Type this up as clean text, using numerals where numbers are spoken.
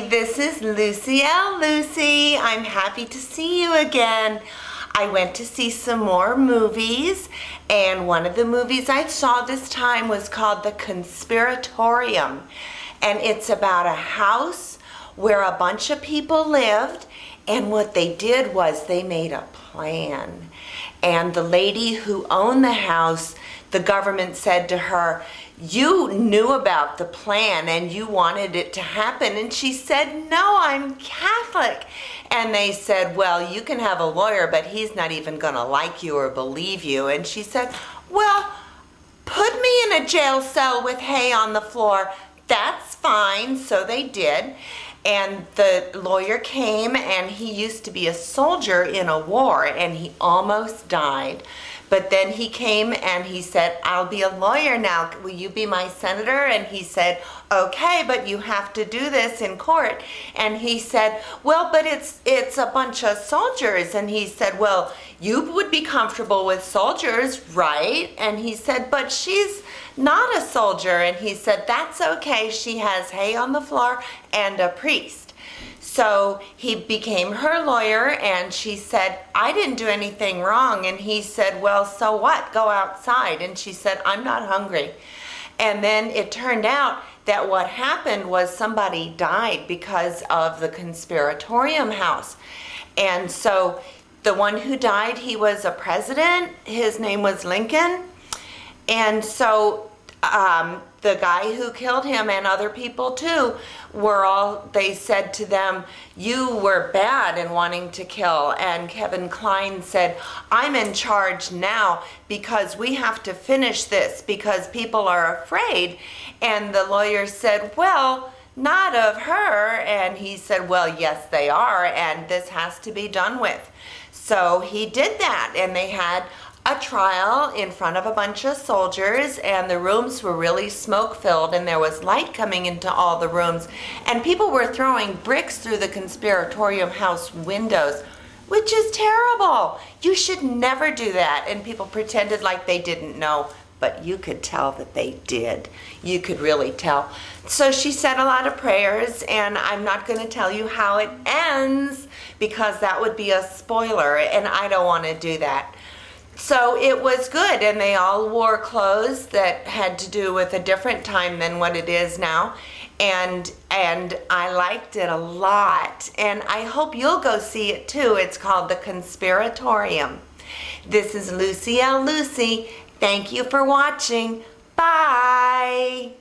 This is Lucie. Lucie. I'm happy to see you again. I went to see some more movies, and one of the movies I saw this time was called the Conspiratorium, and it's about a house where a bunch of people lived, and what they did was they made a plan. And the lady who owned the house, the government said to her, "You knew about the plan and you wanted it to happen." And she said, "No, I'm Catholic." And they said, "Well, you can have a lawyer, but he's not even going to like you or believe you." And she said, "Well, put me in a jail cell with hay on the floor. That's fine." So they did. And the lawyer came, and he used to be a soldier in a war, and he almost died. But then he came and he said, "I'll be a lawyer now. Will you be my senator?" And he said, "Okay, but you have to do this in court." And he said, "Well, but it's a bunch of soldiers." And he said, "Well, you would be comfortable with soldiers, right?" And he said, "But she's not a soldier." And he said, "That's okay. She has hay on the floor and a priest." So he became her lawyer, and she said, "I didn't do anything wrong." And he said, "Well, so what? Go outside." And she said, "I'm not hungry." And then it turned out that what happened was somebody died because of the Conspiratorium house. And so the one who died, he was a president. His name was Lincoln. And so the guy who killed him and other people too they said to them, "You were bad in wanting to kill." And Kevin Kline said, "I'm in charge now because we have to finish this because people are afraid." And the lawyer said, "Well, not of her." And he said, "Well, yes, they are, and this has to be done with." So he did that, and they had a trial in front of a bunch of soldiers, and the rooms were really smoke-filled, and there was light coming into all the rooms, and people were throwing bricks through the Conspiratorium house windows, which is terrible. You should never do that. And people pretended like they didn't know, but you could tell that they did. You could really tell. So she said a lot of prayers, and I'm not going to tell you how it ends because that would be a spoiler, and I don't want to do that. So it was good, and they all wore clothes that had to do with a different time than what it is now, and I liked it a lot, and I hope you'll go see it too. It's called the Conspiratorium. This is Lucie. Thank you for watching. Bye.